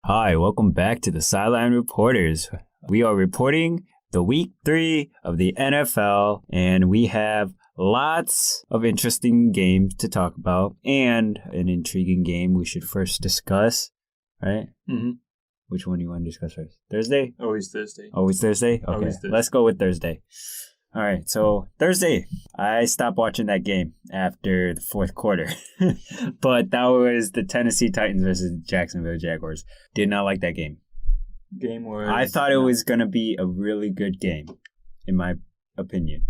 Hi, welcome back to the Sideline Reporters. We are reporting the week 3 of the NFL, and we have lots of interesting games to talk about and an intriguing game we should first discuss, right? Mm-hmm. Which one do you want to discuss first? Thursday? Always Thursday. Always Thursday? Okay, Always Thursday. Let's go with Thursday. All right, so Thursday, I stopped watching that game after the fourth quarter. But that was the Tennessee Titans versus Jacksonville Jaguars. Did not like that game. I thought it was going to be a really good game, in my opinion.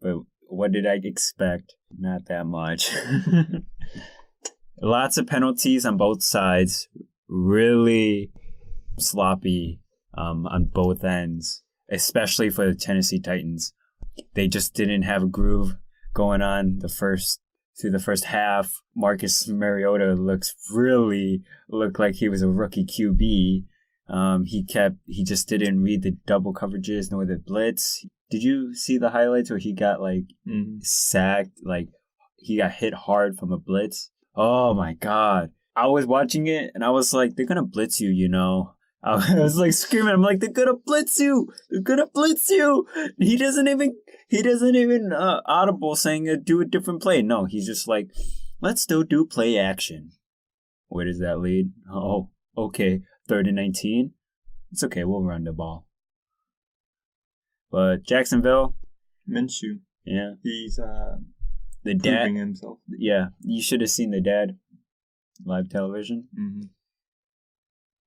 But what did I expect? Not that much. Lots of penalties on both sides. Really sloppy on both ends, especially for the Tennessee Titans. They just didn't have a groove going on through the first half. Marcus Mariota looked like he was a rookie QB. He just didn't read the double coverages nor the blitz. Did you see the highlights where he got sacked? Like he got hit hard from a blitz. Oh my God. I was watching it and I was like, they're going to blitz you, you know. I was like screaming. I'm like, they're gonna blitz you. They're gonna blitz you. He doesn't even audible saying do a different play. No, he's just like, let's still do play action. Where does that lead? Oh, okay. 3rd and 19. It's okay. We'll run the ball. But Jacksonville, Minshew. Yeah, He's the dad. proving himself. Yeah, you should have seen the dad live television. Mm-hmm.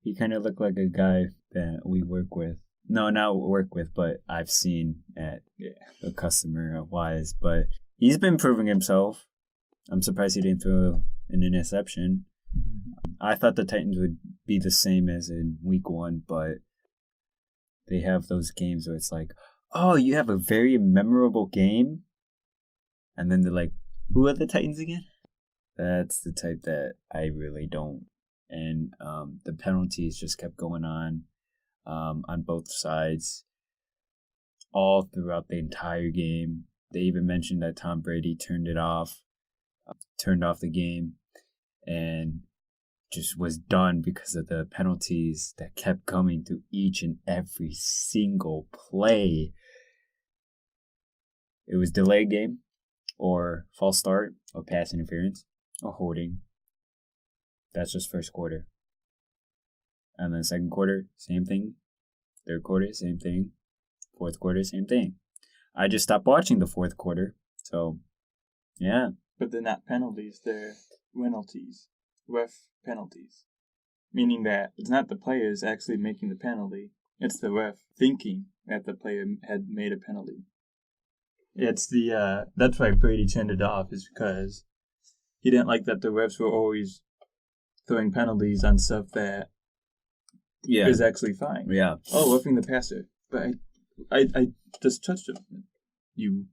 He kind of looked like a guy that we work with. No, not work with, but I've seen at a customer of Wise. But he's been proving himself. I'm surprised he didn't throw an interception. Mm-hmm. I thought the Titans would be the same as in week 1, but they have those games where it's like, oh, you have a very memorable game? And then they're like, who are the Titans again? That's the type that I really don't. And the penalties just kept going on both sides all throughout the entire game. They even mentioned that Tom Brady turned off the game and just was done because of the penalties that kept coming through each and every single play. It was delayed game or false start or pass interference or holding. That's just first quarter. And then second quarter, same thing. Third quarter, same thing. Fourth quarter, same thing. I just stopped watching the fourth quarter. So, yeah. But they're not penalties, they're penalties. Ref penalties. Meaning that it's not the players actually making the penalty, it's the ref thinking that the player had made a penalty. It's that's why Brady turned it off, is because he didn't like that the refs were always throwing penalties on stuff that is actually fine. Yeah. Oh, roughing the passer. But I just touched him. You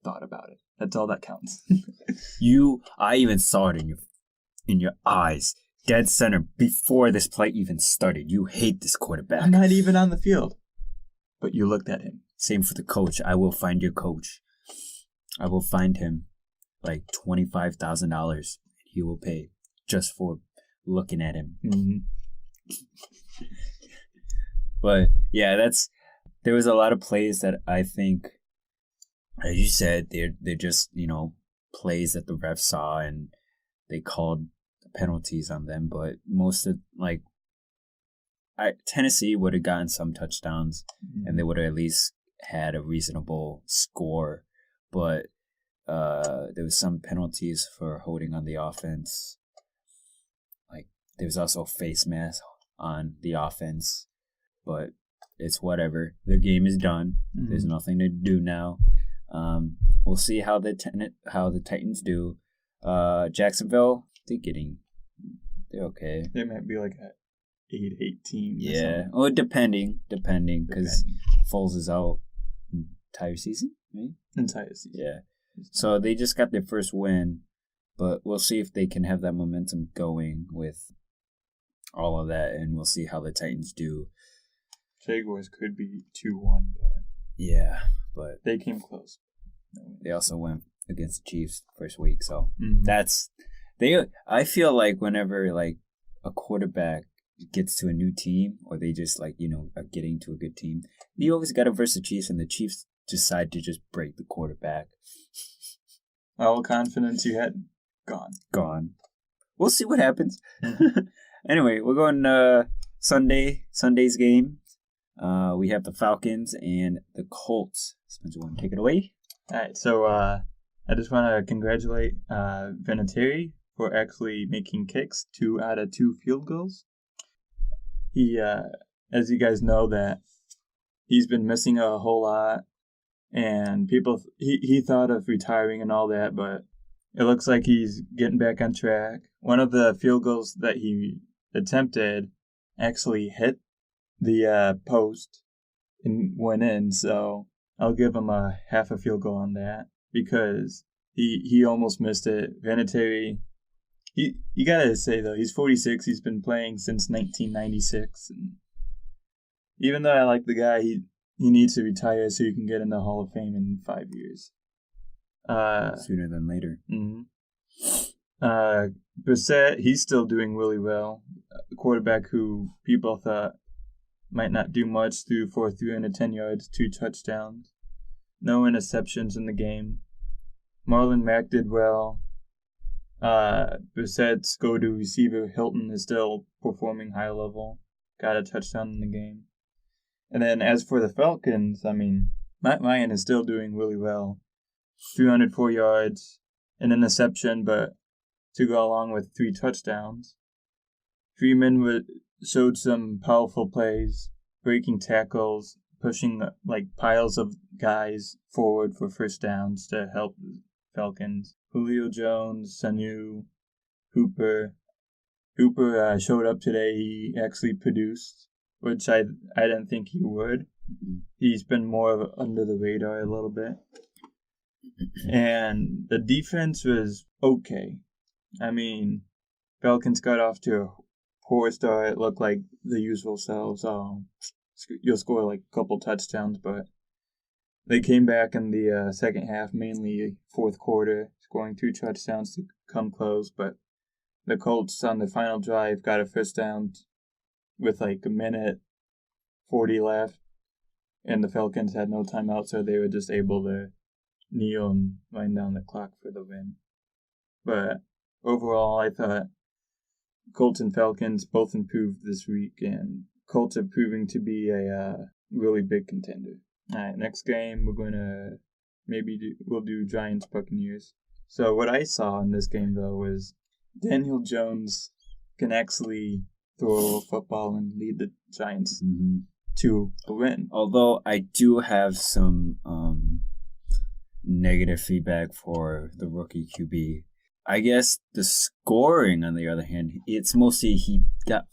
thought about it. That's all that counts. I even saw it in your eyes. Dead center before this play even started. You hate this quarterback. I'm not even on the field. But you looked at him. Same for the coach. I will find your coach. I will find him like $25,000. He will pay just for looking at him. Mm-hmm. But yeah, there was a lot of plays that I think, as you said, they're just, plays that the refs saw and they called penalties on them. But most of Tennessee would have gotten some touchdowns, mm-hmm. and they would have at least had a reasonable score. But there was some penalties for holding on the offense. There was also a face mask on the offense, but it's whatever. The game is done. Mm-hmm. There's nothing to do now. We'll see how the Titans do. Jacksonville, they're okay. They might be like a 8-8 team. Yeah, well, depending, because Foles is out entire season, right? Entire season. Yeah. So they just got their first win, but we'll see if they can have that momentum going with all of that, and we'll see how the Titans do. Jaguars could be 2-1, but yeah, but they came close. They also went against the Chiefs first week, so I feel like whenever like a quarterback gets to a new team, or they just like, are getting to a good team, you always got to verse the Chiefs, and the Chiefs decide to just break the quarterback. All confidence you had, gone. We'll see what happens. Anyway, we're going Sunday's game. We have the Falcons and the Colts. Spencer, want to take it away? All right, so I just want to congratulate Vinatieri for actually making kicks, 2 out of 2 field goals. He, as you guys know, that he's been missing a whole lot, and he thought of retiring and all that, but it looks like he's getting back on track. One of the field goals that he attempted actually hit the post and went in, so I'll give him a half a field goal on that because he almost missed it. Vinatieri, you gotta say though, he's 46. He's been playing since 1996, and even though I like the guy, he needs to retire so he can get in the Hall of Fame in 5 years. Sooner than later. Mm-hmm. Brissett, he's still doing really well. A quarterback who people thought might not do much, threw for 310 yards, 2 touchdowns. No interceptions in the game. Marlon Mack did well. Brissett's go-to receiver, Hilton, is still performing high level. Got a touchdown in the game. And then as for the Falcons, I mean, Matt Ryan is still doing really well. 304 yards, an interception, but to go along with 3 touchdowns. Freeman showed some powerful plays, breaking tackles, pushing like piles of guys forward for first downs to help the Falcons. Julio Jones, Sanu, Hooper. Hooper showed up today. He actually produced, which I didn't think he would. Mm-hmm. He's been more under the radar a little bit. And the defense was okay. I mean, Falcons got off to a poor start. It looked like the usual selves. You'll score like a couple touchdowns, but they came back in the second half, mainly fourth quarter, scoring 2 touchdowns to come close. But the Colts on the final drive got a first down with like a minute 40 left, and the Falcons had no timeout, so they were just able to kneel and wind down the clock for the win. But overall, I thought Colts and Falcons both improved this week, and Colts are proving to be a really big contender. All right, next game we're gonna we'll do Giants Buccaneers. So what I saw in this game though was Daniel Jones can actually throw a football and lead the Giants to a win. Although I do have some negative feedback for the rookie QB. I guess the scoring, on the other hand, it's mostly it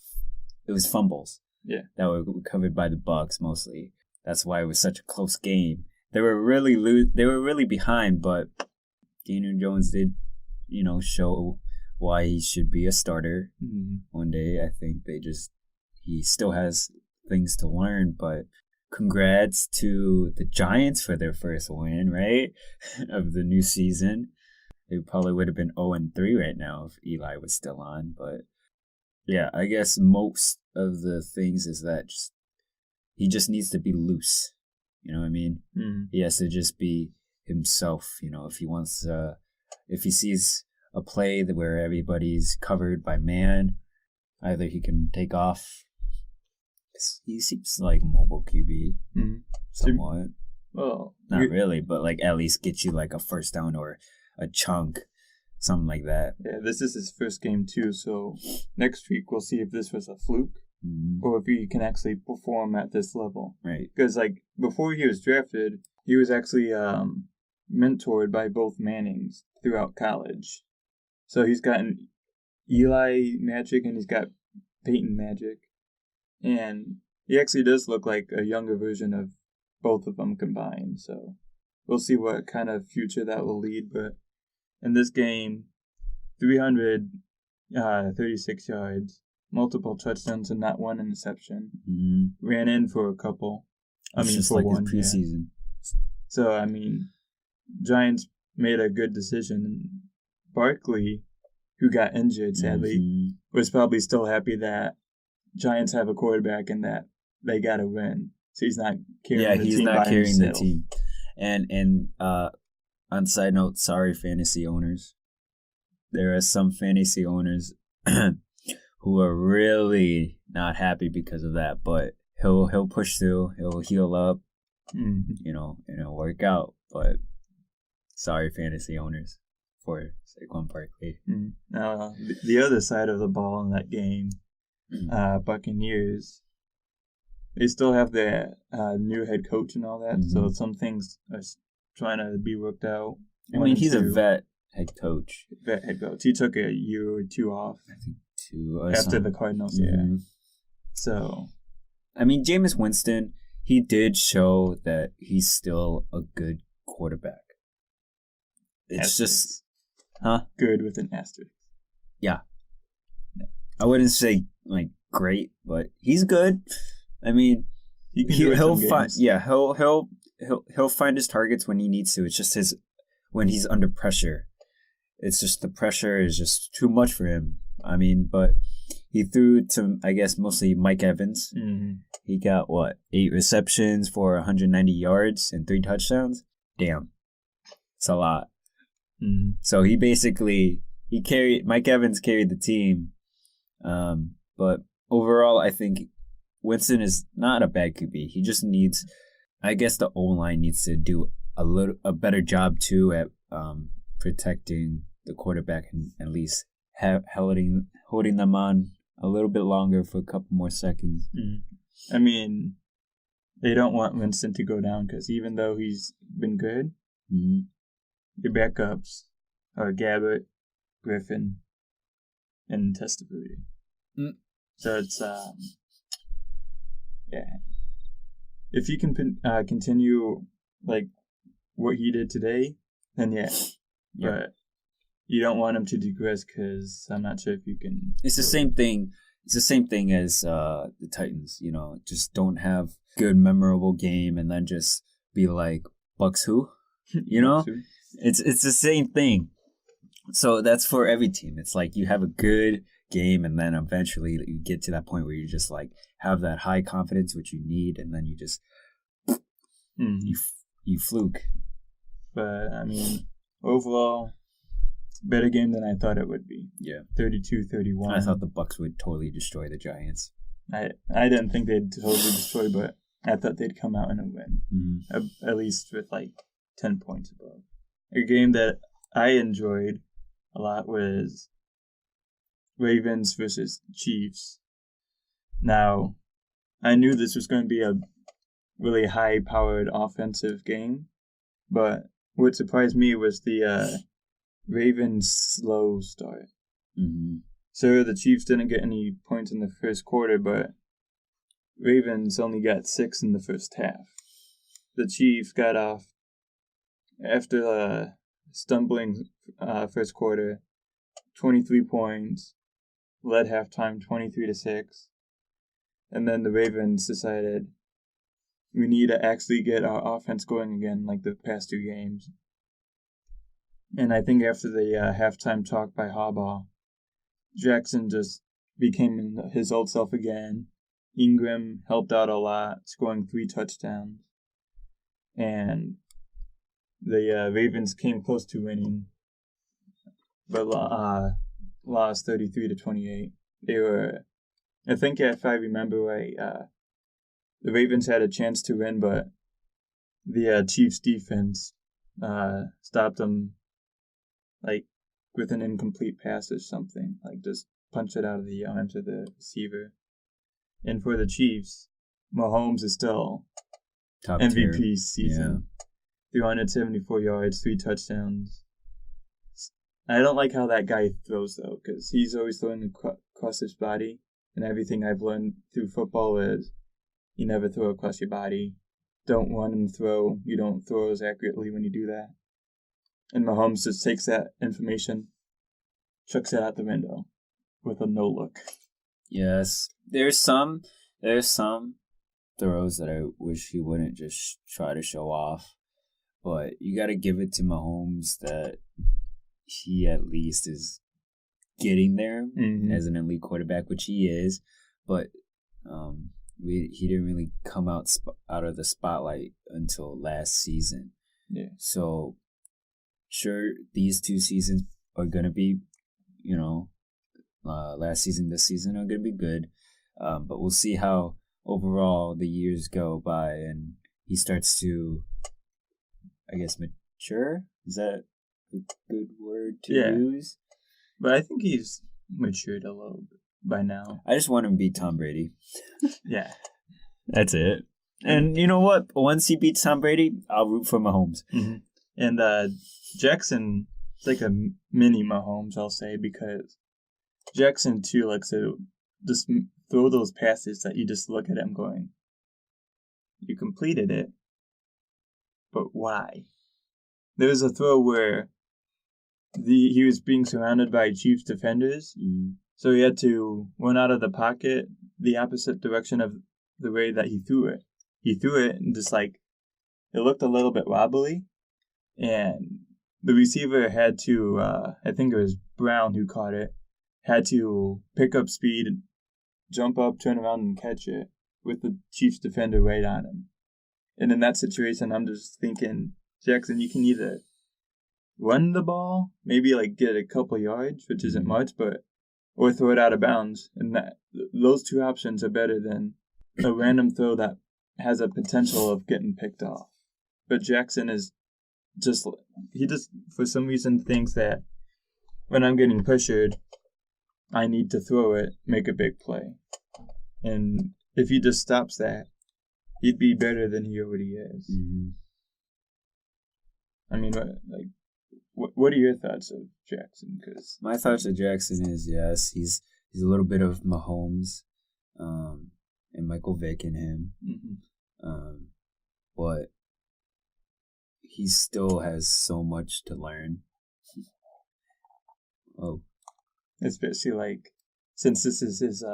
was fumbles. Yeah. That were covered by the Bucs mostly. That's why it was such a close game. They were really behind, but Daniel Jones did, show why he should be a starter one day. I think he still has things to learn, but congrats to the Giants for their first win, right? Of the new season. They probably would have been 0-3 right now if Eli was still on, but yeah, I guess most of the things is that he just needs to be loose. You know what I mean? He has to just be himself. If he sees a play where everybody's covered by man, either he can take off. He seems like a mobile QB, somewhat. Well, not really, but like at least get you like a first down or a chunk, something like that. Yeah, this is his first game too, so next week we'll see if this was a fluke or if he can actually perform at this level. Right. Because like before he was drafted, he was actually mentored by both Mannings throughout college. So he's gotten Eli magic and he's got Peyton magic. And he actually does look like a younger version of both of them combined. So we'll see what kind of future that will lead. But in this game, 336 yards, multiple touchdowns, and not one interception. Ran in for a couple. Just for like one his preseason. Yeah. So, Giants made a good decision. Barkley, who got injured, sadly, was probably still happy that Giants have a quarterback and that they got to win. So he's not carrying the he's team not by carrying the himself. team. And on side note, sorry, fantasy owners. There are some fantasy owners who are really not happy because of that, but he'll push through. He'll heal up, and it'll work out. But sorry, fantasy owners, for Saquon Barkley. The other side of the ball in that game, Buccaneers, they still have their new head coach and all that, so some things are trying to be worked out. I mean, he's a vet head coach. Vet head coach. He took a year or two off. I think 2 after the Cardinals, yeah. So, I mean, Jameis Winston, he did show that he's still a good quarterback. It's just, good with an asterisk. Yeah. I wouldn't say like great, but he's good. I mean, he'll find he'll find his targets when he needs to. It's just when he's under pressure. It's just the pressure is just too much for him. I mean, but he threw to, I guess, mostly Mike Evans. He got 8 receptions for 190 yards and 3 touchdowns. Damn, it's a lot. So he basically Mike Evans carried the team. But overall, I think Winston is not a bad QB. He just needs, I guess, the O-line needs to do a better job too at protecting the quarterback and at least holding them on a little bit longer for a couple more seconds. I mean, they don't want Winston to go down because even though he's been good, your backups are Gabbert, Griffin, and Testaverde. So it's if you can continue like what he did today, then yeah. But you don't want him to digress because I'm not sure if you can. It's the same thing. It's the same thing as the Titans. Just don't have good memorable game and then just be like Bucks who, It's the same thing. So that's for every team. It's like you have a good game and then eventually you get to that point where you just like have that high confidence which you need, and then you just you fluke. But I mean, overall, better game than I thought it would be. Yeah, 32-31. I thought the Bucks would totally destroy the Giants. I didn't think they'd totally destroy, but I thought they'd come out in a win, at least with like 10 points above. A game that I enjoyed a lot was Ravens versus Chiefs. Now, I knew this was going to be a really high-powered offensive game, but what surprised me was the Ravens' slow start. So the Chiefs didn't get any points in the first quarter, but Ravens only got 6 in the first half. The Chiefs got off after a stumbling first quarter, 23 points, led halftime 23-6, and then the Ravens decided we need to actually get our offense going again like the past 2 games. And I think after the halftime talk by Harbaugh, Jackson just became his old self again. Ingram helped out a lot, scoring 3 touchdowns. And the Ravens came close to winning, but lost 33-28. They were, I think if I remember right, the Ravens had a chance to win, but the Chiefs defense stopped them, like with an incomplete pass or something, like just punched it out of the arms of the receiver. And for the Chiefs, Mahomes is still top MVP tier season. 374 yards, 3 touchdowns. I don't like how that guy throws, though, because he's always throwing across his body. And everything I've learned through football is you never throw across your body. Don't run and throw. You don't throw as accurately when you do that. And Mahomes just takes that information, chucks it out the window with a no look. Yes. There's some throws that I wish he wouldn't just try to show off. But you got to give it to Mahomes that he at least is getting there as an elite quarterback, which he is. But He didn't really come out of the spotlight until last season. Yeah. So, sure, these 2 seasons are gonna be, last season, this season are gonna be good. But we'll see how overall the years go by and he starts to, I guess, mature. Is that a good word to use? But I think he's matured a little bit by now. I just want him to beat Tom Brady. Yeah. That's it. And you know what? Once he beats Tom Brady, I'll root for Mahomes. Mm-hmm. And Jackson, it's like a mini Mahomes, I'll say, because Jackson, too, likes to just throw those passes that you just look at him going, you completed it, but why? There was a throw where he was being surrounded by Chiefs defenders, so he had to run out of the pocket the opposite direction of the way that he threw it. He threw it and just it looked a little bit wobbly, and the receiver had to, I think it was Brown who caught it, had to pick up speed, jump up, turn around, and catch it with the Chiefs defender right on him. And in that situation, I'm just thinking, Jackson, you can either run the ball, maybe get a couple yards, which isn't much, or throw it out of bounds. And those 2 options are better than a random throw that has a potential of getting picked off. But Jackson is he for some reason thinks that when I'm getting pressured, I need to throw it, make a big play. And if he just stops that, he'd be better than he already is. Mm-hmm. I mean, what are your thoughts of Jackson? Cause my thoughts of Jackson is, yes, he's a little bit of Mahomes, and Michael Vick in him, but he still has so much to learn. Especially since this is his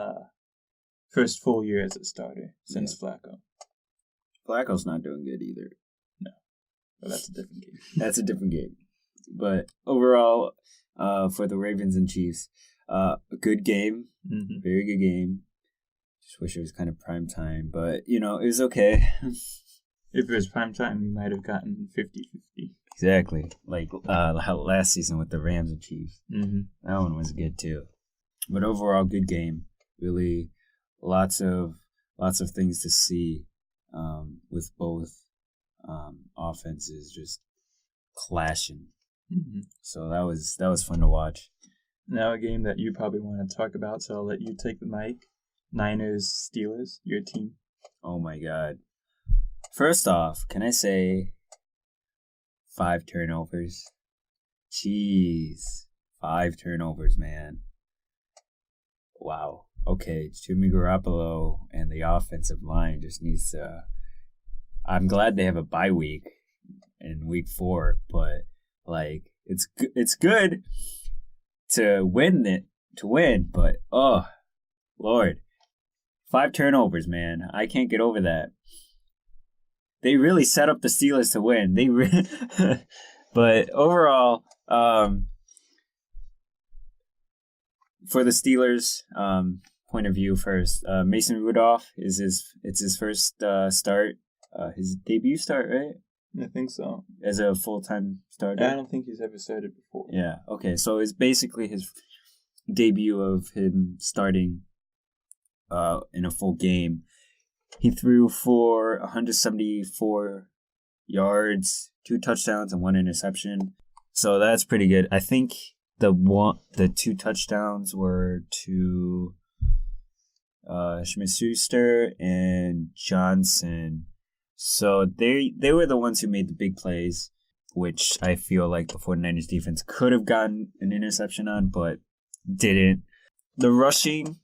first full year as a starter since Flacco. Flacco's not doing good either. No, but that's a different game. That's a different game. But overall, for the Ravens and Chiefs, a good game, very good game. Just wish it was kind of prime time, but it was okay. If it was prime time, we might have gotten 50-50. Exactly, last season with the Rams and Chiefs. Mm-hmm. That one was good too. But overall, good game. Really, lots of things to see, with both offenses just clashing. Mm-hmm. So that was fun to watch. Now a game that you probably want to talk about, so I'll let you take the mic. Niners, Steelers, your team. Oh my God. First off, can I say 5 turnovers? Jeez. 5 turnovers, man. Wow. Okay, Jimmy Garoppolo and the offensive line just needs to... I'm glad they have a bye week in week 4, but it's good to win, but oh, Lord. 5 turnovers, man. I can't get over that. They really set up the Steelers to win. But overall, for the Steelers, point of view first, Mason Rudolph it's his first start, his debut start, right? I think so. As a full-time starter? I don't think he's ever started before. Yeah, okay. So it's basically his debut of him starting in a full game. He threw for 174 yards, 2 touchdowns, and 1 interception. So that's pretty good. I think the 2 touchdowns were to Smith-Schuster and Johnson. So they were the ones who made the big plays, which I feel like the 49ers defense could have gotten an interception on, but didn't. The rushing,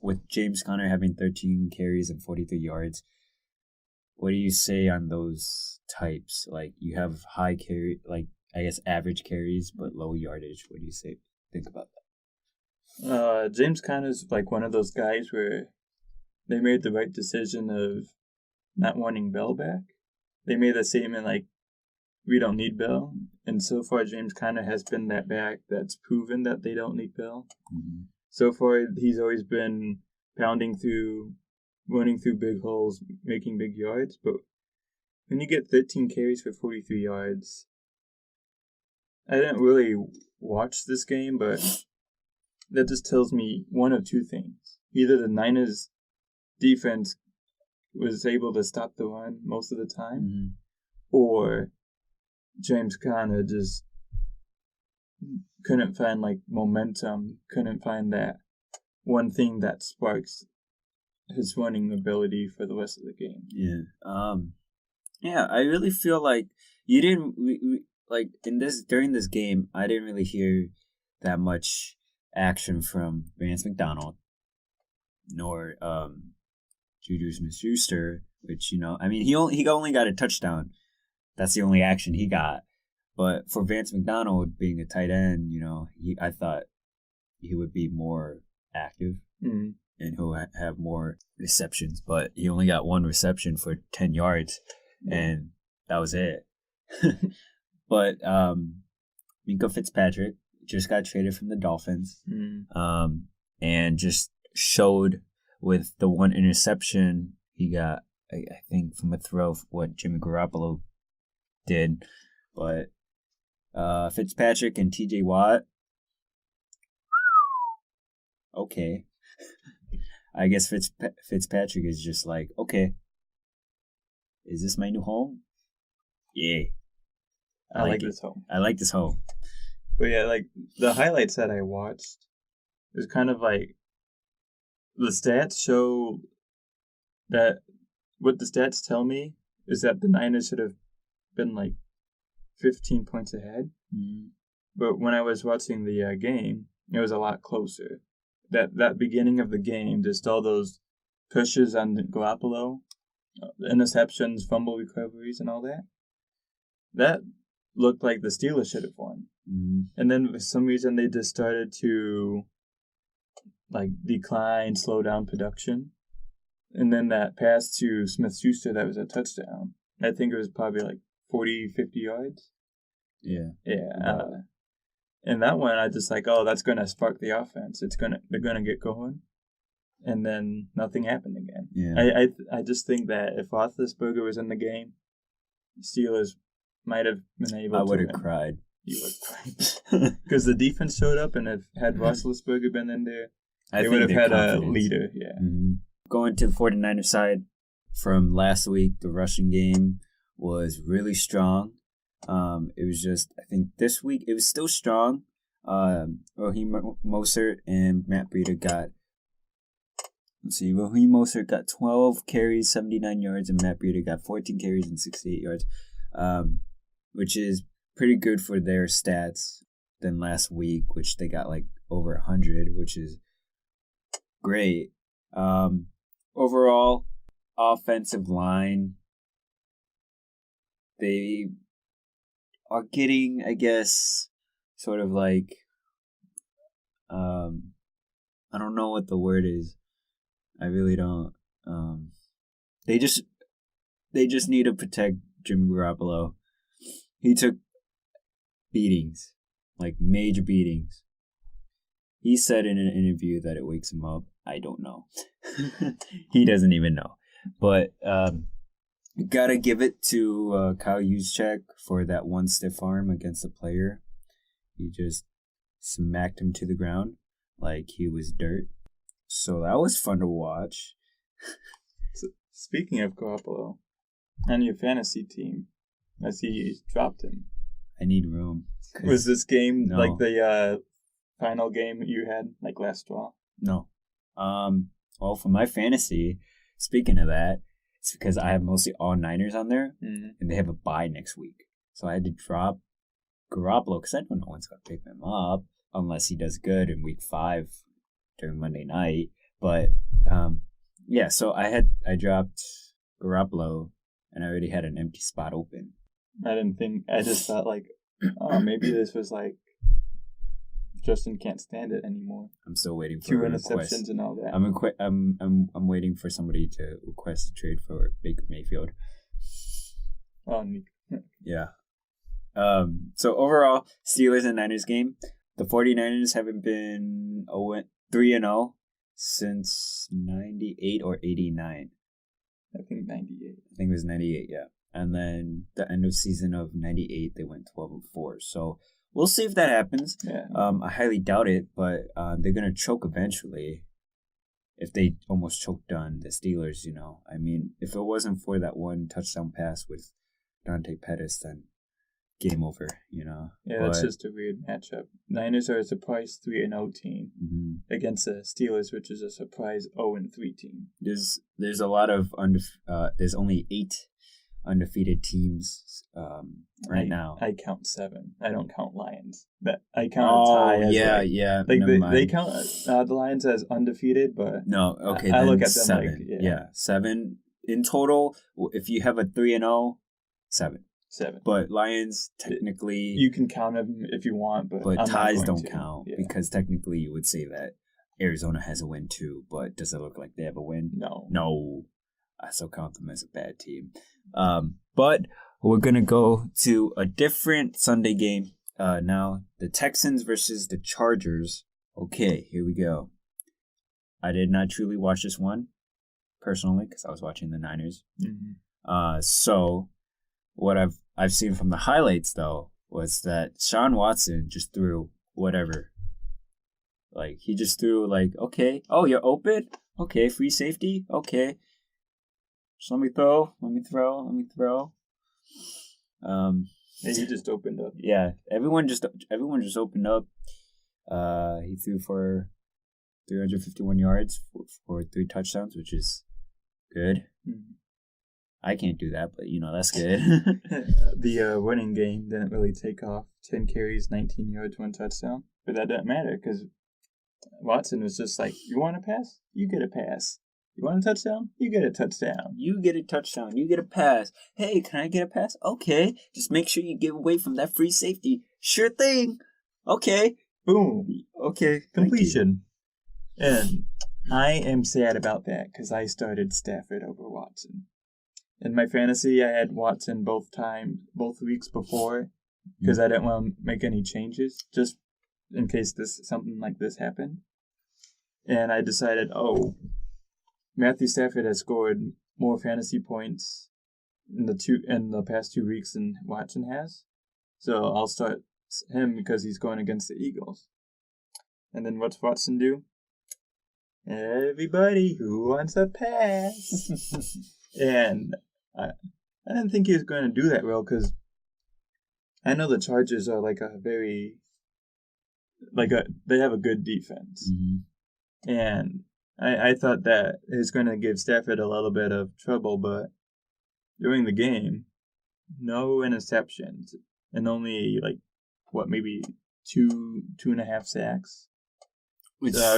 with James Conner having 13 carries and 43 yards, what do you say on those types? You have high carry, I guess average carries, but low yardage. What do you say? Think about that. James Conner's one of those guys where they made the right decision of not wanting Bell back. They made the statement we don't need Bell. And so far, James Conner has been that back that's proven that they don't need Bell. Mm-hmm. So far, he's always been running through big holes, making big yards. But when you get 13 carries for 43 yards, I didn't really watch this game, but that just tells me one of two things. Either the Niners defense was able to stop the run most of the time, or James Conner just couldn't find momentum, couldn't find that one thing that sparks his running ability for the rest of the game. Yeah, I really feel like you didn't during this game. I didn't really hear that much action from Vance McDonald, nor Juju Smith-Schuster, which he only got a touchdown. That's the only action he got. But for Vance McDonald being a tight end, I thought he would be more active and he'll have more receptions. But he only got one reception for 10 yards, and that was it. But Minkah Fitzpatrick just got traded from the Dolphins, and just showed with the one interception he got, I think, from a throw of what Jimmy Garoppolo did. But Fitzpatrick and TJ Watt, okay. I guess Fitzpatrick is just like, okay, is this my new home? Yeah. I like this home. I like this home. But yeah, the highlights that I watched, is kind of the stats show that what the stats tell me is that the Niners should have been 15 points ahead. But when I was watching the game, it was a lot closer. That beginning of the game, just all those pushes on Garoppolo, interceptions, fumble recoveries, and all that looked like the Steelers should have won. And then for some reason they just started to decline, slow down production. And then that pass to Smith-Schuster, that was a touchdown. I think it was probably 40, 50 yards. Yeah. And that one, I just that's going to spark the offense. They're going to get going. And then nothing happened again. Yeah. I just think that if Roethlisberger was in the game, Steelers might have been able to. I would have cried. You would cry. Because the defense showed up, and if had Roethlisberger been in there, they would have had a leader. Yeah. Going to the 49ers side, from last week, the rushing game was really strong. It was just, I think this week, it was still strong. Raheem Mostert and Matt Breida got, Raheem Mostert got 12 carries, 79 yards, and Matt Breida got 14 carries and 68 yards, which is pretty good for their stats than last week, which they got over 100, which is great. Overall, offensive line, they are getting, I guess, sort of I don't know what the word is. I really don't. They just need to protect Jimmy Garoppolo. He took beatings, major beatings. He said in an interview that it wakes him up. I don't know. He doesn't even know. But gotta give it to Kyle Juszczyk for that one stiff arm against the player. He just smacked him to the ground like he was dirt. So that was fun to watch. So, speaking of Garoppolo, on your fantasy team, I see you dropped him. I need room. Was this game the final game you had, last straw? No. Well, for my fantasy, speaking of that, it's because I have mostly all Niners on there, and they have a bye next week. So I had to drop Garoppolo because I don't know one's going to pick him up unless he does good in week 5 during Monday night. But, so I dropped Garoppolo, and I already had an empty spot open. I just thought maybe this was Justin can't stand it anymore. I'm still waiting for 2 interceptions and all that. I'm waiting for somebody to request a trade for Baker Mayfield. Oh, neat. Yeah. So overall, Steelers and Niners game. The 49ers haven't been 3-0 since 98 or 89. I think 98. I think it was 98, yeah. And then the end of season of 98, they went 12-4. So we'll see if that happens. Yeah. I highly doubt it, but they're going to choke eventually. If they almost choked on the Steelers, you know. I mean, if it wasn't for that one touchdown pass with Dante Pettis, then game over, you know. Yeah, that's just a weird matchup. Niners are a surprise 3-0 team against the Steelers, which is a surprise 0-3 team. There's a lot of there's only 8 undefeated teams right now. I count 7. I don't count Lions. But I count a tie as yeah. Like they count the Lions as undefeated, but no, okay. I look at them 7. like 7 in total. If you have a 3-0, 7. 7. But Lions technically you can count them if you want, but ties don't count because technically you would say that Arizona has a win too. But does it look like they have a win? No. I still count them as a bad team. But we're gonna go to a different Sunday game now. The Texans versus the Chargers. Okay, here we go. I did not truly watch this one personally because I was watching the Niners. So what I've seen from the highlights though was that Sean Watson just threw whatever. Like he just threw like, okay, oh you're open, okay, free safety, okay. Just let me throw. And he just opened up. Yeah, everyone just opened up. He threw for 351 yards for 3 touchdowns, which is good. I can't do that, but that's good. The running game didn't really take off. 10 carries, 19 yards, 1 touchdown. But that doesn't matter because Watson was just like, you want a pass? You get a pass. You want a touchdown? You get a touchdown. You get a touchdown. You get a pass. Hey, can I get a pass? Okay. Just make sure you get away from that free safety. Sure thing. Okay. Boom. Okay. Completion. And I am sad about that because I started Stafford over Watson. In my fantasy, I had Watson both weeks before because I didn't want to make any changes just in case something like this happened. And I decided, Matthew Stafford has scored more fantasy points in the past 2 weeks than Watson has. So I'll start him because he's going against the Eagles. And then what's Watson do? Everybody who wants a pass. And I didn't think he was going to do that well because I know the Chargers are they have a good defense. And I thought that it's going to give Stafford a little bit of trouble, but during the game, no interceptions and only maybe 2.5 sacks. So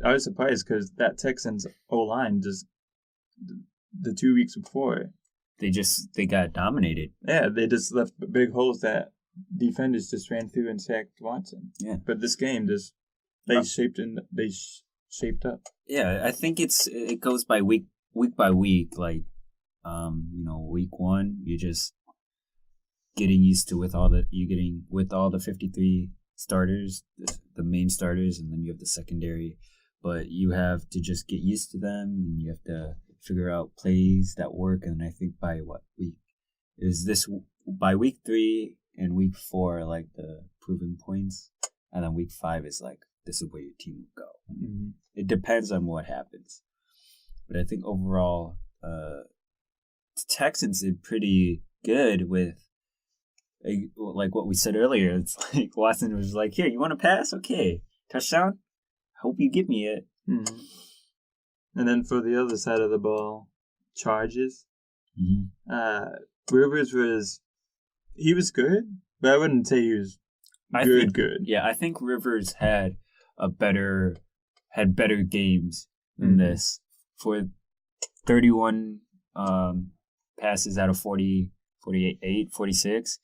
I was surprised because that Texans O-line just the 2 weeks before they got dominated. Yeah, they just left big holes that defenders just ran through and sacked Watson. Yeah, but this game just shaped up. Yeah, I think it goes by week by week. Like, week 1, you're just getting used to with all the 53 starters, the main starters, and then you have the secondary. But you have to just get used to them, and you have to figure out plays that work. And I think by week 3 and week 4 are like the proving points, and then week 5 is like this is where your team will go. It depends on what happens, but I think overall, the Texans did pretty good with like what we said earlier. It's like Watson was like, "Here, you want to pass? Okay, touchdown. Hope you give me it." And then for the other side of the ball, Chargers. Rivers was good, but I wouldn't say he was good. Yeah, I think Rivers had better games than this. For 31 passes out of 40, 48, 46,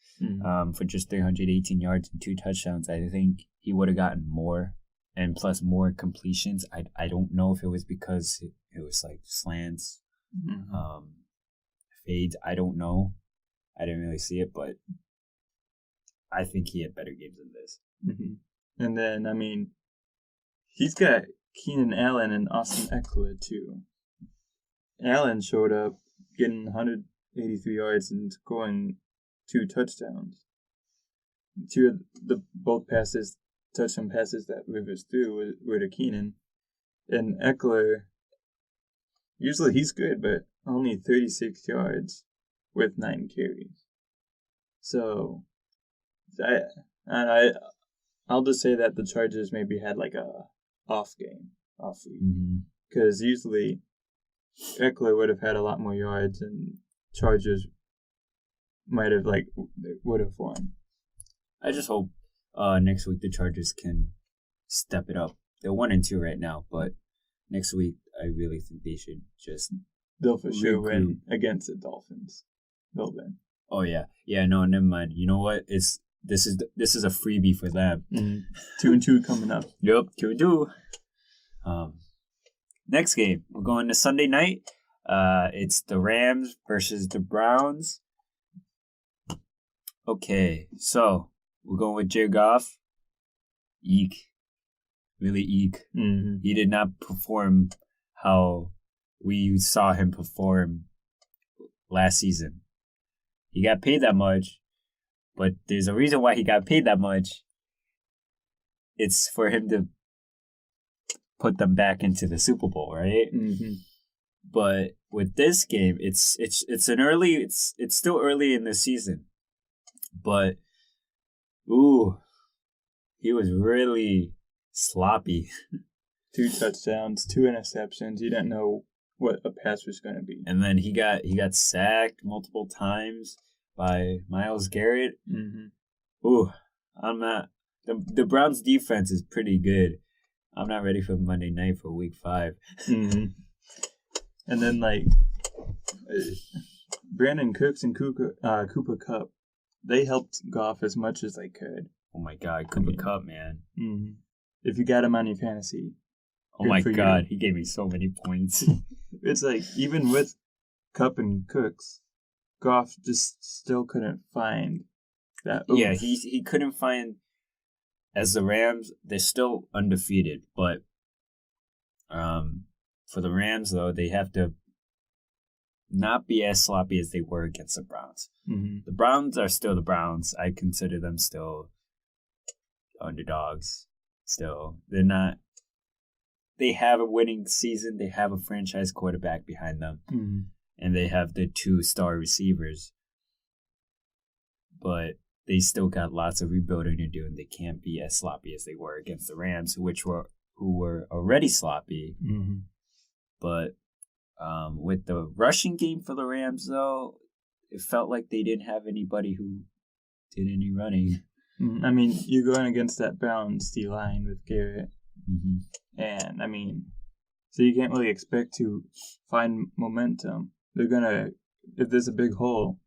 for just 318 yards and 2 touchdowns, I think he would have gotten more, and plus more completions. I don't know if it was because it was like slants, fades. I don't know. I didn't really see it, but I think he had better games than this. And then, I mean, he's got Keenan Allen and Austin Eckler too. Allen showed up getting 183 yards and scoring 2 touchdowns. Two of the both passes, touchdown passes that Rivers threw were to Keenan. And Eckler, usually he's good, but only 36 yards with 9 carries. So, I'll just say that the Chargers maybe had like a off week. Because usually Eckler would have had a lot more yards and Chargers would have won. I just hope next week the Chargers can step it up. They're 1-2 right now, but next week I really think they should just. They'll for sure win against the Dolphins. They'll win. Oh yeah, no, never mind. You know what? This is a freebie for them. 2-2 coming up. Yep, 2-2. Next game, we're going to Sunday night. It's the Rams versus the Browns. Okay, so we're going with Jared Goff. Eek. Really eek. Mm-hmm. He did not perform how we saw him perform last season. He got paid that much, but there's a reason why he got paid that much. It's for him to put them back into the Super Bowl, right? Mm-hmm. But with this game, it's still early in the season. But he was really sloppy. 2 touchdowns, 2 interceptions. You didn't know what a pass was going to be. And then he got sacked multiple times by Myles Garrett. Mm-hmm. I'm not. The Browns defense is pretty good. I'm not ready for Monday night for Week 5. Mm-hmm. And then Brandon Cooks and Cooper Kupp, they helped Goff as much as they could. Oh my God, Cooper Kupp, man! Mm-hmm. If you got him on your fantasy. Oh my God, he gave me so many points. It's like, even with Kupp and Cooks, Goff just still couldn't find that. Yeah, he couldn't find. As the Rams, they're still undefeated, but for the Rams though, they have to not be as sloppy as they were against the Browns. Mm-hmm. The Browns are still the Browns. I consider them still underdogs. Still, they're not. They have a winning season. They have a franchise quarterback behind them, mm-hmm. and they have the 2 star receivers. But they still got lots of rebuilding to do, and they can't be as sloppy as they were against the Rams, who were already sloppy. Mm-hmm. But with the rushing game for the Rams, though, it felt like they didn't have anybody who did any running. I mean, you're going against that Browns D-line with Garrett. Mm-hmm. And, so you can't really expect to find momentum. If there's a big hole,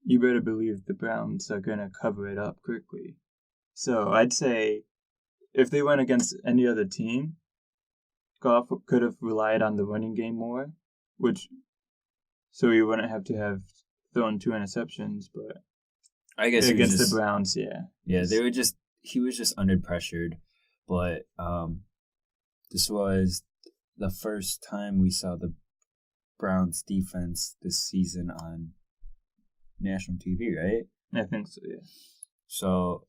you better believe the Browns are going to cover it up quickly. So I'd say if they went against any other team, Goff could have relied on the running game more, so he wouldn't have to have thrown 2 interceptions. But I guess against the Browns, he was just under pressured. But this was the first time we saw the Browns defense this season on national TV, right? I think so, yeah. So,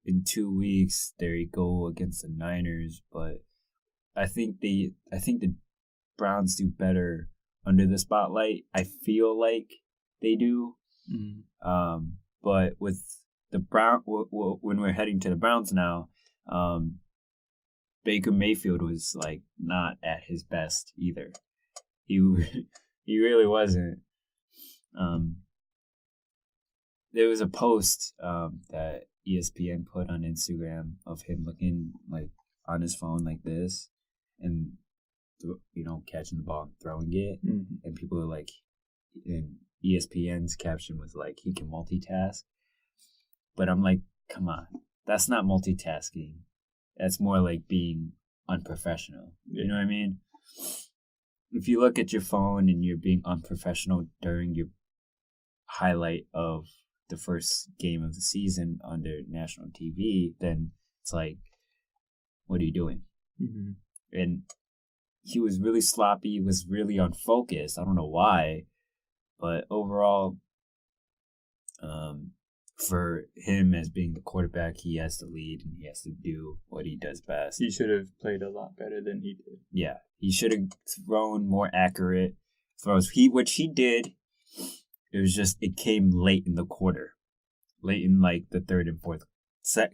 in 2 weeks, there you go against the Niners, but I think the Browns do better under the spotlight. I feel like they do. Mm-hmm. But with the when we're heading to the Browns now, Baker Mayfield was not at his best either. He really wasn't. There was a post that ESPN put on Instagram of him looking on his phone like this, and catching the ball and throwing it, mm-hmm. and people were and ESPN's caption was he can multitask, but I'm like, come on, that's not multitasking. That's more like being unprofessional. Yeah. You know what I mean? If you look at your phone and you're being unprofessional during your highlight of the first game of the season under national TV, then it's what are you doing? Mm-hmm. And he was really sloppy, was really unfocused. I don't know why, but overall, for him as being the quarterback, he has to lead and he has to do what he does best. He should have played a lot better than he did. Yeah, he should have thrown more accurate throws. Which he did. It was just it came late in the quarter, late in like the third and fourth.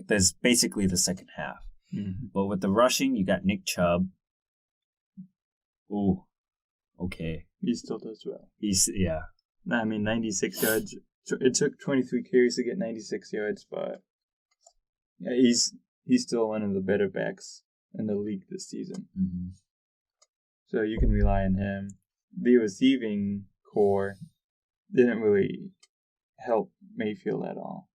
There's basically the second half. Mm-hmm. But with the rushing, you got Nick Chubb. Ooh, okay. He still does well. Yeah. I mean, 96 yards. It took 23 carries to get 96 yards, but yeah, he's still one of the better backs in the league this season. Mm-hmm. So you can rely on him. The receiving core didn't really help Mayfield at all.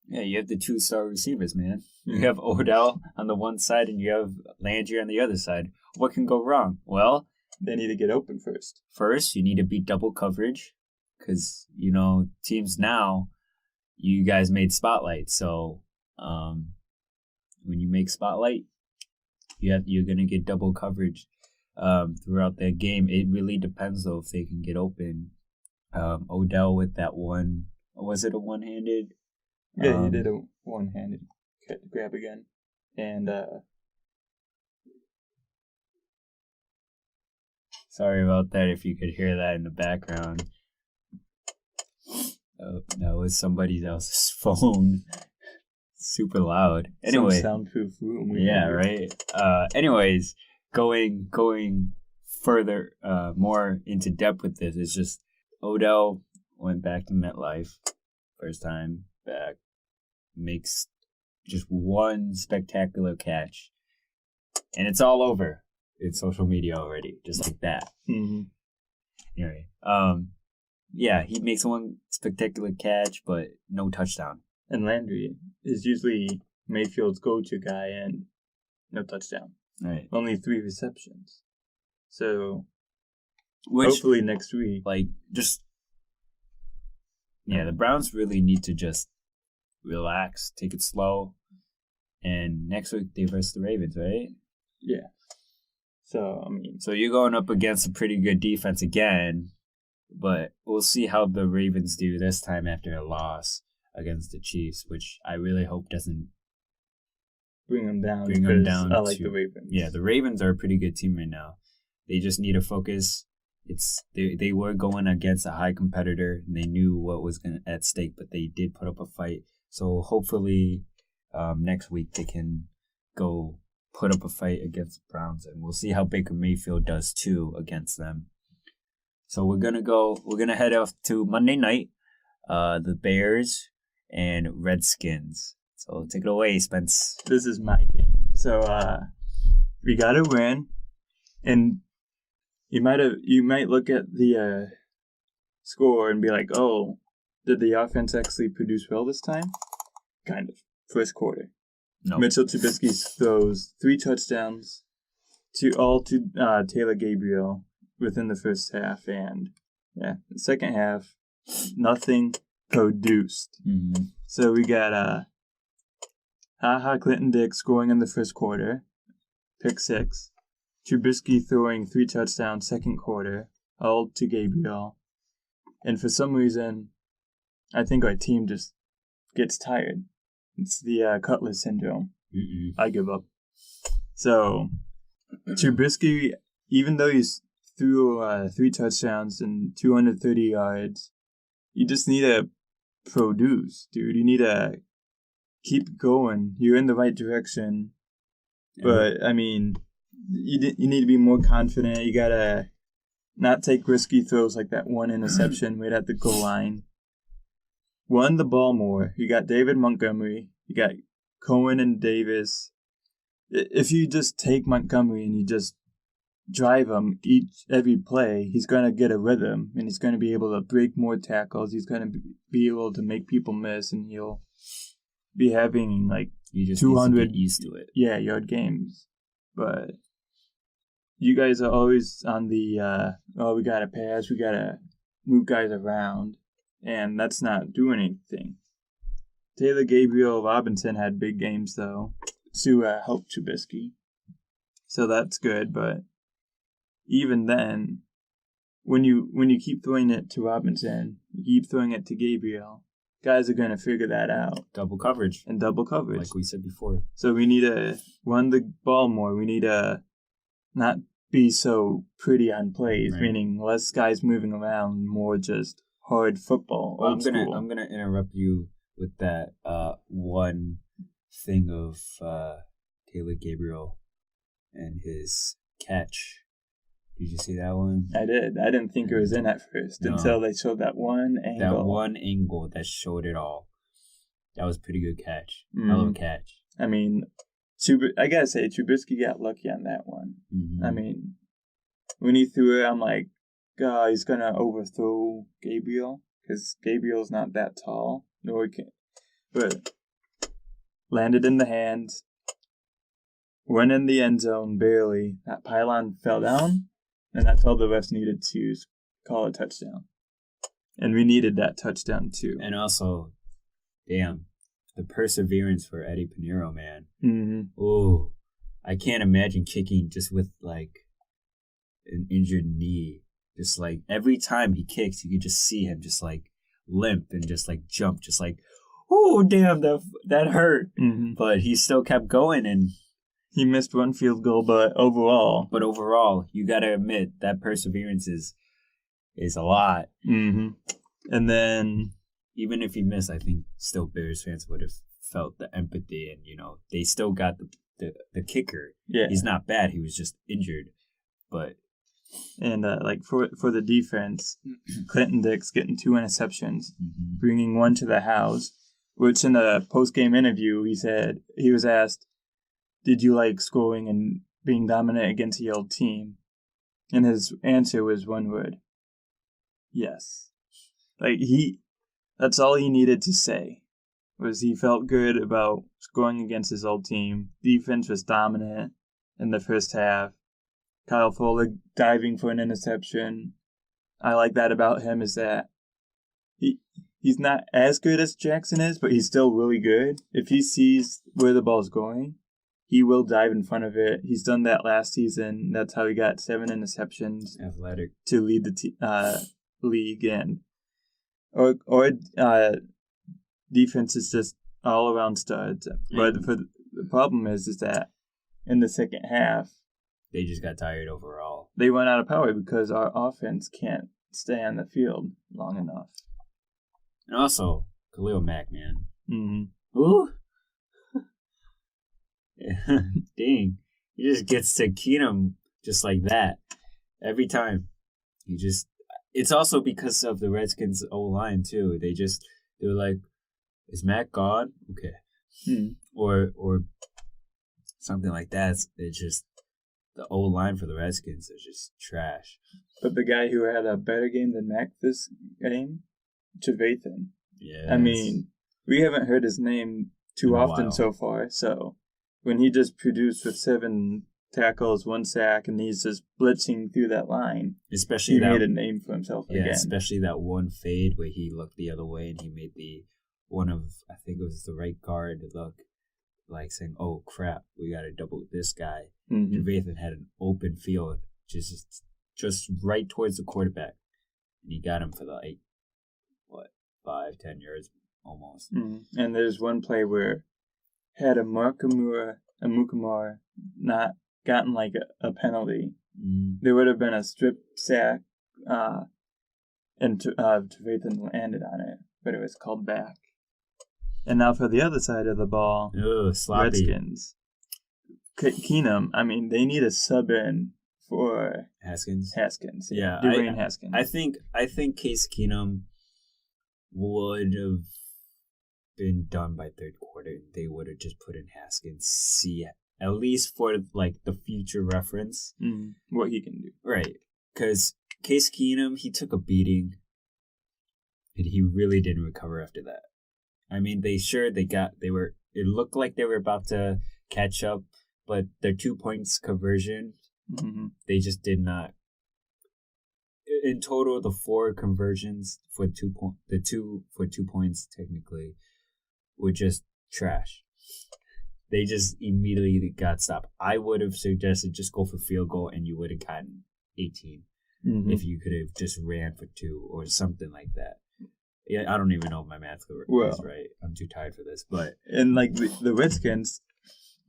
Yeah, you have the 2-star receivers, man. You have Odell on the one side and you have Landry on the other side. What can go wrong? Well, they need to get open first. First, you need to beat double coverage because, teams now, you guys made Spotlight. So when you make Spotlight, you're going to get double coverage throughout that game. It really depends, though, if they can get open. Odell with that one, was it a one-handed? Yeah, he did a one-handed grab again. And sorry about that if you could hear that in the background. Oh, that was somebody else's phone. Super loud. Anyway. Some soundproof room. Yeah, right. Anyways, going further, more into depth with this, it's just Odell went back to MetLife. First time back. Makes just one spectacular catch. And it's all over. It's social media already, just like that. Mm-hmm. Anyway, yeah, he makes one spectacular catch, but no touchdown. And Landry is usually Mayfield's go-to guy, and no touchdown. Right. Only 3 receptions. So, hopefully next week. The Browns really need to just relax, take it slow, and next week they versus the Ravens, right? Yeah. So you're going up against a pretty good defense again, but we'll see how the Ravens do this time after a loss against the Chiefs, which I really hope doesn't bring them down. I like the Ravens. Yeah, the Ravens are a pretty good team right now. They just need to focus. They were going against a high competitor, and they knew what was at stake, but they did put up a fight. So hopefully next week they can go put up a fight against the Browns, and we'll see how Baker Mayfield does too against them. So we're gonna head off to Monday night, the Bears and Redskins. So take it away, Spence. This is my game. So we got to win, and you might look at the score and be like, oh, did the offense actually produce well this time? Kind of. First quarter. No. Mitchell Trubisky throws 3 touchdowns to Taylor Gabriel within the first half, and the second half, nothing produced. Mm-hmm. So we got Clinton Dix scoring in the first quarter, pick 6. Trubisky throwing 3 touchdowns second quarter, all to Gabriel. And for some reason, I think our team just gets tired. It's the Cutler syndrome. Mm-mm. I give up. So, Trubisky, even though he threw 3 touchdowns and 230 yards, you just need to produce, dude. You need to keep going. You're in the right direction. Yeah. But, I mean, you need to be more confident. You got to not take risky throws like that one interception right at the goal line. Run the ball more. You got David Montgomery. You got Cohen and Davis. If you just take Montgomery and you just drive him every play, he's going to get a rhythm, and he's going to be able to break more tackles. He's going to be able to make people miss, and he'll be having like you just 200 need to get used to it. Yeah, yard games. But you guys are always on the we got to pass, we got to move guys around. And that's not doing anything. Taylor Gabriel Robinson had big games, though. help Trubisky. So that's good, but even then, when you keep throwing it to Robinson, you keep throwing it to Gabriel, guys are going to figure that out. Double coverage. And double coverage. Like we said before. So we need to run the ball more. We need to not be so pretty on plays, Right. meaning less guys moving around, more just hard football. Well, school. I'm gonna interrupt you with that one thing of Taylor Gabriel and his catch. Did you see that one? I did. I didn't think it was in at first until they showed that one angle. That one angle that showed it all. That was a pretty good catch. Hell of a catch. I mean, I gotta say, Trubisky got lucky on that one. Mm-hmm. I mean, when he threw it, I'm like, he's gonna overthrow Gabriel because Gabriel's not that tall. No, he can't. But landed in the hands, went in the end zone barely. That pylon fell down, and that's all the refs needed to call a touchdown. And we needed that touchdown too. And also, damn, the perseverance for Eddie Pinheiro, man. Mm-hmm. Ooh, I can't imagine kicking just with like an injured knee. Just like every time he kicks, you could just see him just like limp and just like jump, just like, oh damn, that hurt. Mm-hmm. But he still kept going, and he missed one field goal. But overall, you gotta admit that perseverance is a lot. Mm-hmm. And then even if he missed, I think still Bears fans would have felt the empathy, and they still got the kicker. Yeah, he's not bad. He was just injured, but. And like for the defense, Clinton Dix getting 2 interceptions, bringing one to the house. Which in a post-game interview, he said he was asked, "Did you like scoring and being dominant against the old team?" And his answer was one word: yes. Like that's all he needed to say. Was he felt good about scoring against his old team. Defense was dominant in the first half. Kyle Fuller diving for an interception. I like that about him is that he's not as good as Jackson is, but he's still really good. If he sees where the ball's going, he will dive in front of it. He's done that last season. That's how he got 7 interceptions. Athletic. To lead the league. And or defense is just all around studs. But the problem is that in the second half, they just got tired overall. They went out of power because our offense can't stay on the field long enough. And also, Khalil Mack, man. Mm-hmm. Ooh. Dang. He just gets to Keenum just like that. Every time. It's also because of the Redskins' O-line, too. They're like, is Mack gone? Okay. Or something like that. It's just... The old line for the Redskins is just trash. But the guy who had a better game than Mac this game, Trevathan. Yeah. I mean, we haven't heard his name too often so far. So when he just produced with 7 tackles, 1 sack, and he's just blitzing through that line, he made a name for himself again. Yeah, especially that one fade where he looked the other way and he made I think it was the right guard look. Like saying, "Oh crap, we got to double this guy." Trevathan had an open field, just right towards the quarterback, and he got him for 5-10 yards almost. And there's one play where had a Amukamara not gotten like a penalty, there would have been a strip sack, and Trevathan landed on it, but it was called back. And now for the other side of the ball, Redskins. Keenum, I mean, they need a sub in for Haskins. Yeah, Dwayne Haskins. I think Case Keenum would have been done by third quarter. They would have just put in Haskins, at least for like the future reference. What he can do. Right. Because Case Keenum, he took a beating, and he really didn't recover after that. I mean, it looked like they were about to catch up, but their 2 points conversion, they just did not. In total, the 4 conversions for 2 points technically were just trash. they just immediately got stopped. I would have suggested just go for field goal and you would have gotten 18 if you could have just ran for 2 or something like that. Yeah, I don't even know if my math is right. I'm too tired for this, but and like the Redskins,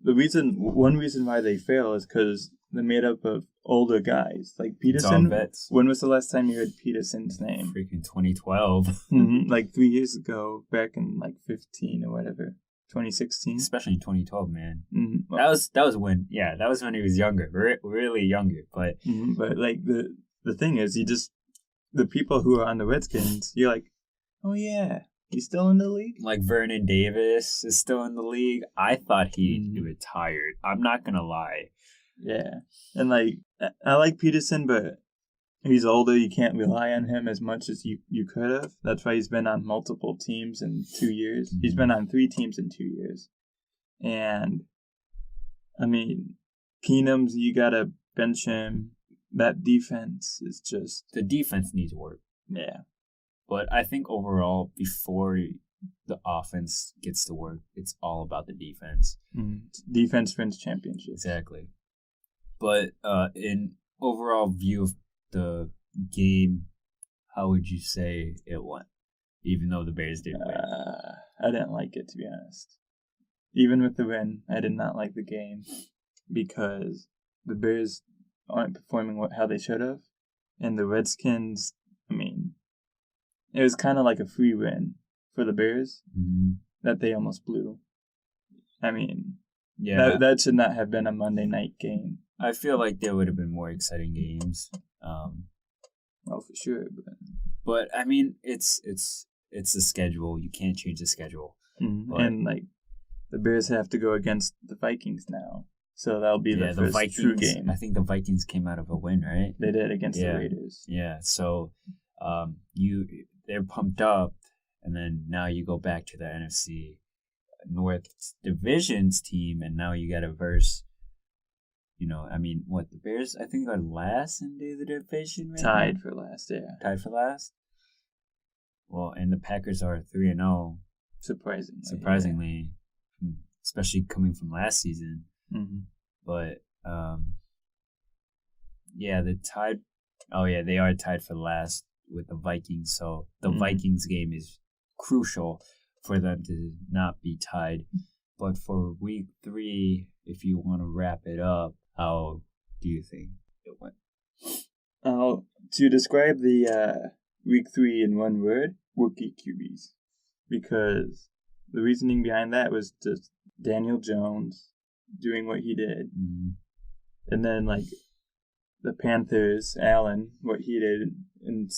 one reason why they fail is because they're made up of older guys. Like Peterson. vets. When was the last time you heard Peterson's name? Freaking 2012. Like 3 years ago, back in like 15 or whatever, 2016. Especially in 2012, man. Mm-hmm. That was when he was younger, really younger. But but like the thing is, the people who are on the Redskins, you're like, oh yeah, he's still in the league? Like Vernon Davis is still in the league. I thought he retired. I'm not going to lie. Yeah. And like, I like Peterson, but he's older. You can't rely on him as much as you could have. That's why he's been on multiple teams in 2 years. Mm-hmm. He's been on 3 teams in 2 years. And, I mean, Keenum's, you got to bench him. That defense is just... The defense needs work. Yeah. But I think overall, before the offense gets to work, it's all about the defense. Defense wins championships. Exactly. But in overall view of the game, how would you say it went? Even though the Bears didn't win. I didn't like it, to be honest. Even with the win, I did not like the game because the Bears aren't performing how they should have. And the Redskins, I mean, it was kind of like a free win for the Bears that they almost blew. I mean, that should not have been a Monday night game. I feel like there would have been more exciting games. For sure. But I mean, it's the schedule. You can't change the schedule. And like the Bears have to go against the Vikings now. So that'll be the first Vikings, true game. I think the Vikings came out of a win, right? They did against the Raiders. Yeah, so they're pumped up, and then now you go back to the NFC North Division's team, and now you got to verse. The Bears, I think, are last in the division right Tied now? for last, yeah. Tied for last? Well, and the Packers are 3-0. Surprisingly, especially coming from last season. But, they're tied. Oh, yeah, they are tied for last with the Vikings. So the Vikings game is crucial for them to not be tied. But for week 3, if you want to wrap it up, how do you think it went? To describe the week 3 in one word, rookie QBs. Because the reasoning behind that was just Daniel Jones doing what he did. And then, like, the Panthers, Allen, what he did in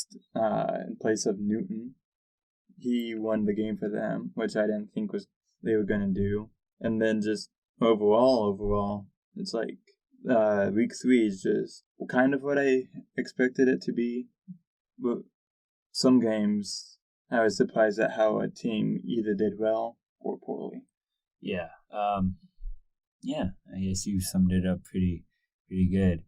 place of Newton. He won the game for them, which I didn't think they were going to do. And then just overall, it's like week 3 is just kind of what I expected it to be. But some games, I was surprised at how a team either did well or poorly. Yeah. I guess you summed it up pretty good.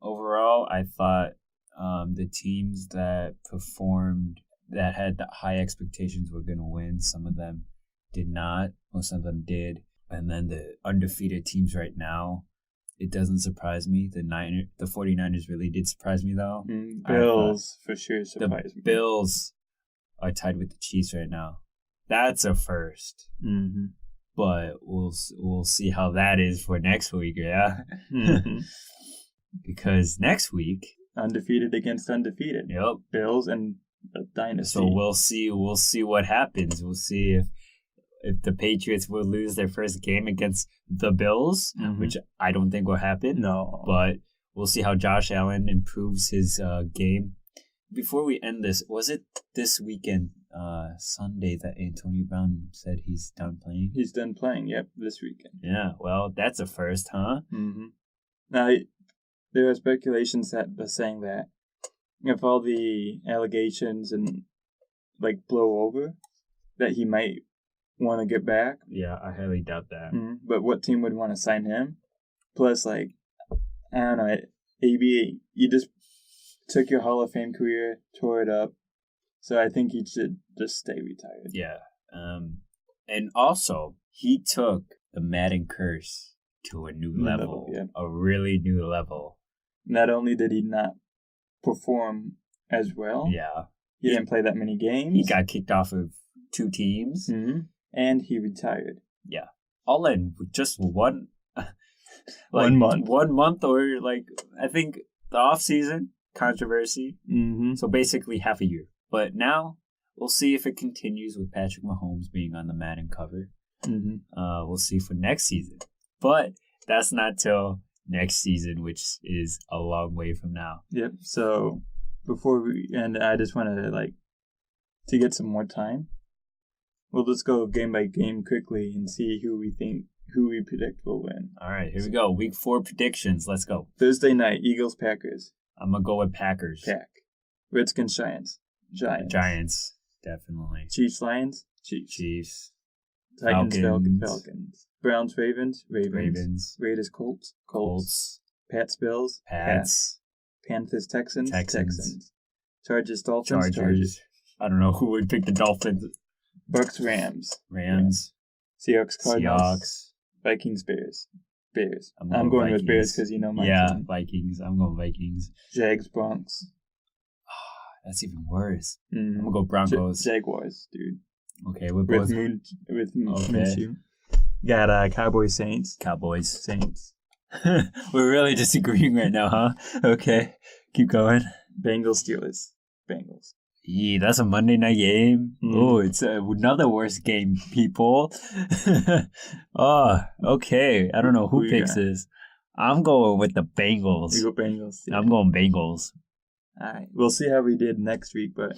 Overall, I thought the teams that performed, that had the high expectations were going to win. Some of them did not. Most of them did. And then the undefeated teams right now, it doesn't surprise me. The 49ers really did surprise me, though. Bills for sure surprised me. The Bills are tied with the Chiefs right now. That's a first. But we'll see how that is for next week, yeah? Because next week... Undefeated against undefeated. Yep. Bills and a dynasty. So we'll see what happens. We'll see if the Patriots will lose their first game against the Bills, which I don't think will happen. No. But we'll see how Josh Allen improves his game. Before we end this, was it this weekend, Sunday, that Antonio Brown said he's done playing? He's done playing, yep, this weekend. Yeah, well, that's a first, huh? Now, there are speculations that are saying that if all the allegations and blow over, that he might want to get back. Yeah, I highly doubt that. But what team would want to sign him? Plus, I don't know, AB, you just took your Hall of Fame career, tore it up. So I think he should just stay retired. Yeah. And also, he took the Madden curse to a new New level. level, yeah. A really new level. Not only did he not perform as well, Yeah. he didn't play that many games. He got kicked off of 2 teams. Mhm. And he retired. Yeah. All in just one 1 month. 1 month, or I think the off season controversy. Mm-hmm. So basically half a year. But now we'll see if it continues with Patrick Mahomes being on the Madden cover. Mm-hmm. We'll see for next season. But that's not till next season, which is a long way from now. Yep. So before we end, I just want to get some more time. We'll just go game by game quickly and see who we predict will win. All right, here we go. Week 4 predictions. Let's go. Thursday night, Eagles, Packers. I'm going to go with Packers. Pack. Redskins, Giants. Giants, definitely. Chiefs, Lions. Chiefs. Titans, Falcons. Falcons. Browns, Ravens. Ravens. Raiders, Colts. Colts. Pats, Bills. Pats. Panthers, Texans. Texans. Chargers, Dolphins. Chargers. I don't know who would pick the Dolphins. Bucks, Rams. Rams. Seahawks, Cardinals. Seahawks. Vikings, Bears. I'm going with Bears because my team. Vikings. I'm going Vikings. Jags, Bronx. That's even worse. Mm. I'm going to go Broncos. Jaguars, dude. Okay, we're both... With Okay. Minshew. Got Cowboys, Saints. Cowboys. Saints. We're really disagreeing right now, huh? Okay, keep going. Bengals, Steelers. Bengals. Yeah, that's a Monday night game. Mm. Oh, it's another worst game, people. Oh, okay. I don't know who you picks got? this. I'm going with the Bengals. We go Bengals. Yeah. I'm going Bengals. All right. We'll see how we did next week, but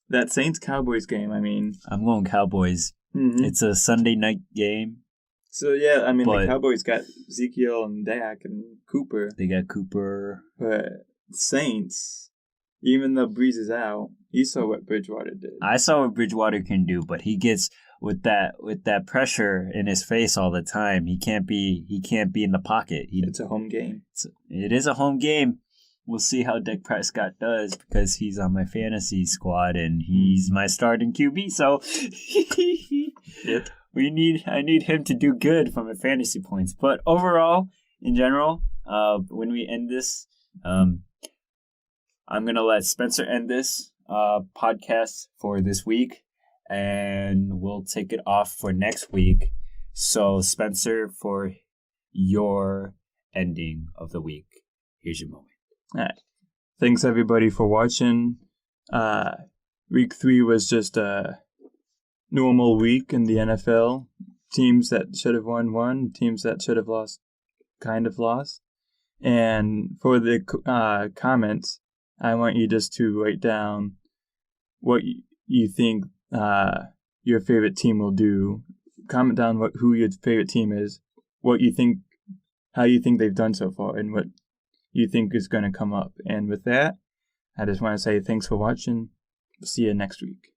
that Saints-Cowboys game, I mean... I'm going Cowboys. Mhm. It's a Sunday night game. So, yeah, I mean, But- the Cowboys got Ezekiel and Dak and Cooper, They got Cooper. but Saints, even though Breeze is out, you saw what Bridgewater did. I saw what Bridgewater can do, but he gets with that pressure in his face all the time. He can't be in the pocket. It's a home game. It is a home game. We'll see how Dak Prescott does because he's on my fantasy squad and he's my starting QB. So Yep. I need him to do good from a fantasy points. But overall, in general, when we end this, I'm gonna let Spencer end this podcast for this week, and we'll take it off for next week. So Spencer, for your ending of the week, here's your moment. All right. Thanks, everybody, for watching. Week 3 was just a normal week in the NFL. Teams that should have won, teams that should have lost, kind of lost. And for the comments, I want you just to write down what you think your favorite team will do. Comment down who your favorite team is, what you think, how you think they've done so far, and what you think is going to come up. And with that, I just want to say thanks for watching. See you next week.